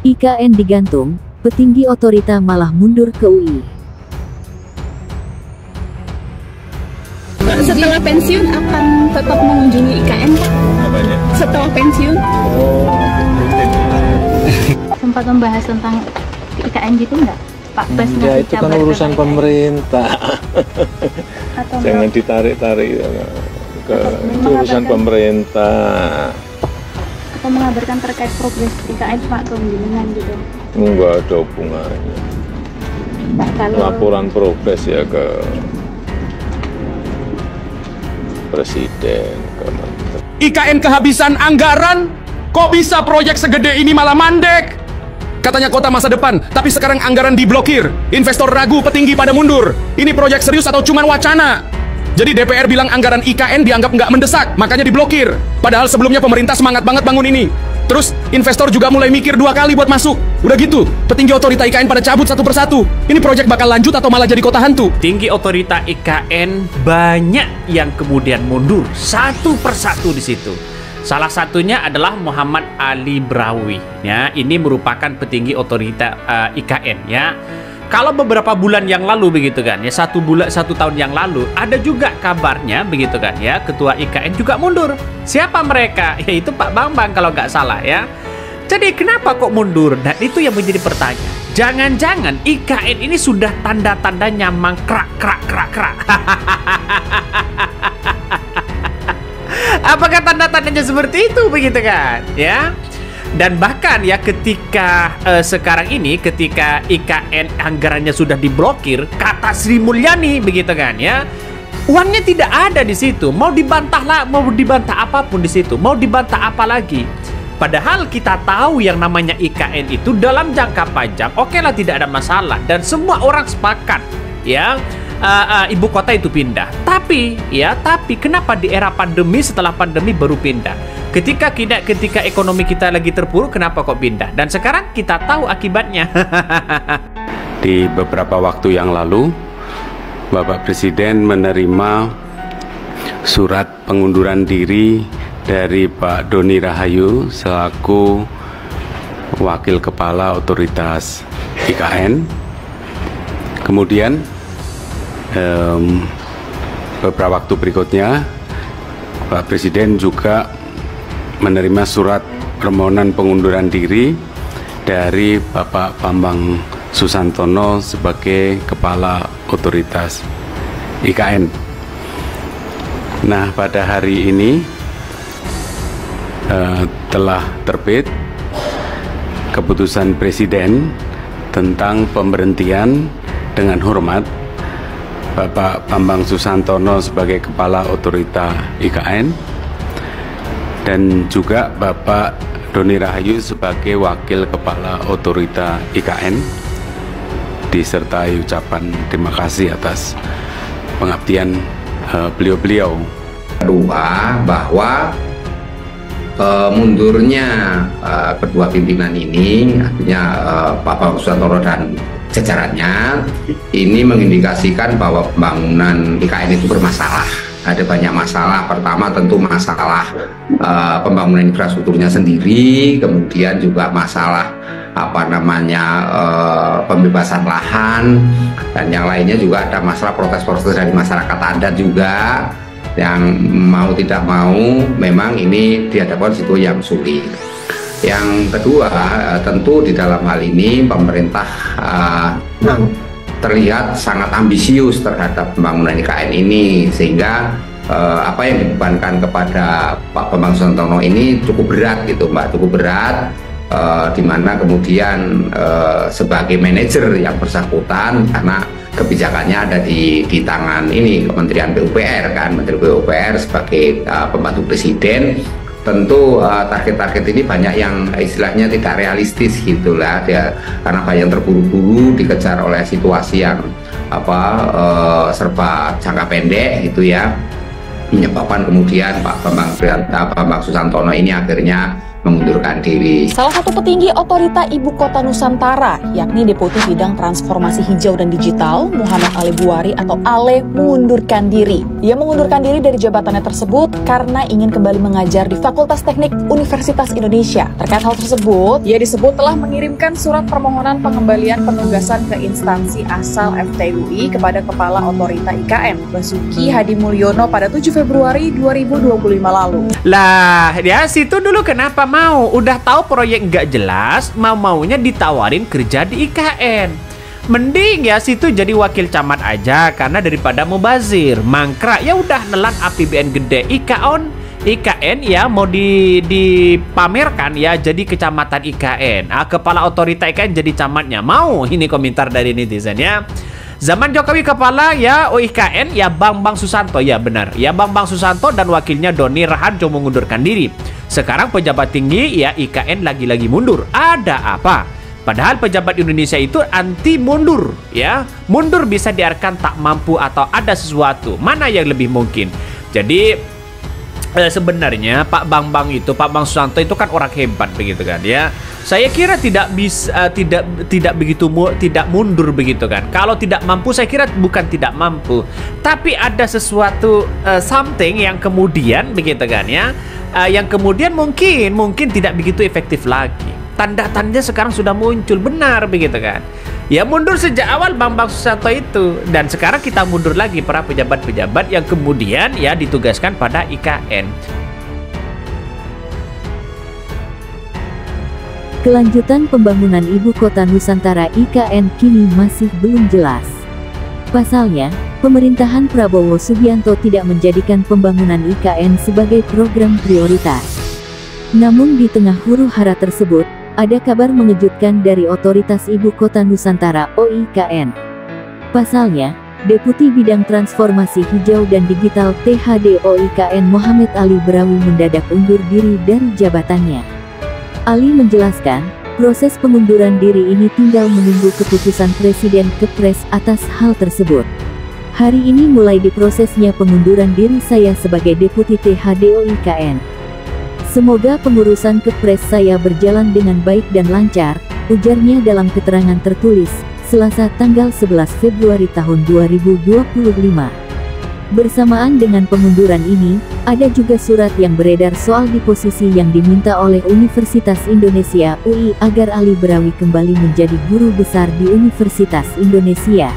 IKN digantung, petinggi otorita malah mundur ke UI. Setelah pensiun akan tetap mengunjungi IKN, Pak? Apanya? Setelah pensiun? Sempat membahas tentang IKN gitu nggak, Pak Bas? Ya itu kan urusan pemerintah. Jangan ditarik-tarik ke itu urusan pemerintah. Atau mengabarkan terkait progres IKN Pak keunjungan gitu? Enggak ada hubungannya. Kalau Laporan progres ya ke Presiden, ke Menteri. IKN kehabisan anggaran, kok bisa proyek segede ini malah mandek? Katanya kota masa depan, tapi sekarang anggaran diblokir. Investor ragu, petinggi pada mundur. Ini proyek serius atau cuman wacana? Jadi DPR bilang anggaran IKN dianggap nggak mendesak, makanya diblokir. Padahal sebelumnya pemerintah semangat banget bangun ini. Terus investor juga mulai mikir 2 kali buat masuk. Udah gitu, petinggi otorita IKN pada cabut satu persatu. Ini proyek bakal lanjut atau malah jadi kota hantu? Tinggi otorita IKN banyak yang kemudian mundur satu persatu di situ. Salah satunya adalah Muhammad Ali Brawi. Ya, ini merupakan petinggi otorita IKN. Ya, kalau beberapa bulan yang lalu begitu kan, ya 1 tahun yang lalu ada juga kabarnya begitu kan, ya ketua IKN juga mundur. Siapa mereka? Yaitu Pak Bambang kalau nggak salah ya. Jadi kenapa kok mundur? Dan itu yang menjadi pertanyaan. Jangan-jangan IKN ini sudah tanda-tandanya mangkrak. Apakah tanda-tandanya seperti itu begitu kan? Ya. Dan bahkan ya ketika sekarang ini ketika IKN anggarannya sudah diblokir, kata Sri Mulyani begitu kan ya, uangnya tidak ada di situ. Mau dibantah apapun di situ, mau dibantah apa lagi? Padahal kita tahu yang namanya IKN itu dalam jangka panjang, oke lah tidak ada masalah dan semua orang sepakat ya. Ibu kota itu pindah. Tapi kenapa di era pandemi, setelah pandemi baru pindah? Ketika ekonomi kita lagi terpuruk, kenapa kok pindah? Dan sekarang kita tahu akibatnya. Di beberapa waktu yang lalu, Bapak Presiden menerima surat pengunduran diri dari Pak Doni Rahayu selaku Wakil Kepala Otoritas IKN. Kemudian beberapa waktu berikutnya Pak Presiden juga menerima surat permohonan pengunduran diri dari Bapak Bambang Susantono sebagai Kepala Otoritas IKN. Nah, pada hari ini telah terbit keputusan Presiden tentang pemberhentian dengan hormat Bapak Bambang Susantono sebagai Kepala Otorita IKN dan juga Bapak Doni Rahayu sebagai Wakil Kepala Otorita IKN, disertai ucapan terima kasih atas pengabdian beliau-beliau. Kedua, bahwa mundurnya kedua pimpinan ini, artinya Pak Bambang Susantono dan jajarannya, ini mengindikasikan bahwa pembangunan IKN itu bermasalah. Ada banyak masalah. Pertama tentu masalah pembangunan infrastrukturnya sendiri, kemudian juga masalah pembebasan lahan, dan yang lainnya juga ada masalah protes-protes dari masyarakat adat juga, yang mau tidak mau memang ini dihadapkan situ yang sulit. Yang kedua, tentu di dalam hal ini pemerintah terlihat sangat ambisius terhadap pembangunan IKN ini, sehingga apa yang dibebankan kepada Pak Bambang Susantono ini cukup berat gitu Mbak, cukup berat, di mana kemudian sebagai manajer yang bersangkutan, karena kebijakannya ada di tangan ini Kementerian PUPR kan, Menteri PUPR sebagai pembantu presiden. Tentu target-target ini banyak yang istilahnya tidak realistis gitulah dia, karena banyak yang terburu-buru dikejar oleh situasi yang serba jangka pendek gitu ya, menyebabkan kemudian Pak Bambang Susantono ini akhirnya mengundurkan diri. Salah satu petinggi otorita Ibu Kota Nusantara, yakni Deputi Bidang Transformasi Hijau dan Digital, Muhammad Ali Buari atau Ale, mengundurkan diri. Ia mengundurkan diri dari jabatannya tersebut karena ingin kembali mengajar di Fakultas Teknik Universitas Indonesia. Terkait hal tersebut, ia disebut telah mengirimkan surat permohonan pengembalian penugasan ke instansi asal FTUI kepada Kepala Otorita IKN, Basuki Hadi Mulyono pada 7 Februari 2025 lalu. Lah, ya situ dulu kenapa mau? Udah tahu proyek nggak jelas, mau-maunya ditawarin kerja di IKN. Mending ya situ jadi wakil camat aja, karena daripada mubazir, mangkrak, ya udah nelan APBN gede. IKN ya mau dipamerkan ya jadi kecamatan IKN. Kepala otorita IKN jadi camatnya. Mau? Ini komentar dari netizen ya. Zaman Jokowi kepala ya IKN ya Bambang Susanto, ya benar. Ya Bambang Susanto dan wakilnya Doni Raharjo mengundurkan diri. Sekarang pejabat tinggi ya IKN lagi-lagi mundur. Ada apa? Padahal pejabat Indonesia itu anti mundur ya. Mundur bisa diartikan tak mampu atau ada sesuatu. Mana yang lebih mungkin? Jadi sebenarnya Pak Bambang Susanto itu kan orang hebat begitu kan ya. Saya kira tidak mundur begitu kan. Kalau tidak mampu saya kira bukan tidak mampu, tapi ada sesuatu something yang kemudian begitu kan ya. Yang kemudian mungkin tidak begitu efektif lagi. Tanda-tandanya sekarang sudah muncul benar begitu kan. Ya mundur sejak awal Bambang Susanto itu, dan sekarang kita mundur lagi para pejabat-pejabat yang kemudian ya ditugaskan pada IKN. Kelanjutan pembangunan Ibu Kota Nusantara IKN kini masih belum jelas. Pasalnya, pemerintahan Prabowo Subianto tidak menjadikan pembangunan IKN sebagai program prioritas. Namun di tengah huru-hara tersebut, ada kabar mengejutkan dari Otoritas Ibu Kota Nusantara (OIKN). Pasalnya, Deputi Bidang Transformasi Hijau dan Digital (THD) OIKN Muhammad Ali Brawi mendadak undur diri dari jabatannya. Ali menjelaskan, proses pengunduran diri ini tinggal menunggu keputusan Presiden Kepres atas hal tersebut. Hari ini mulai diprosesnya pengunduran diri saya sebagai Deputi THD OIKN. Semoga pengurusan Kepres saya berjalan dengan baik dan lancar, ujarnya dalam keterangan tertulis, Selasa tanggal 11 Februari tahun 2025. Bersamaan dengan pengunduran ini, ada juga surat yang beredar soal deposisi yang diminta oleh Universitas Indonesia (UI) agar Ali Brawi kembali menjadi guru besar di Universitas Indonesia.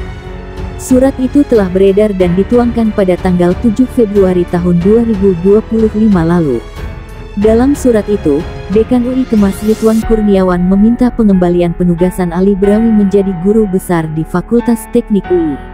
Surat itu telah beredar dan dituangkan pada tanggal 7 Februari tahun 2025 lalu. Dalam surat itu, Dekan UI Kemas Ridwan Kurniawan meminta pengembalian penugasan Ali Brawi menjadi guru besar di Fakultas Teknik UI.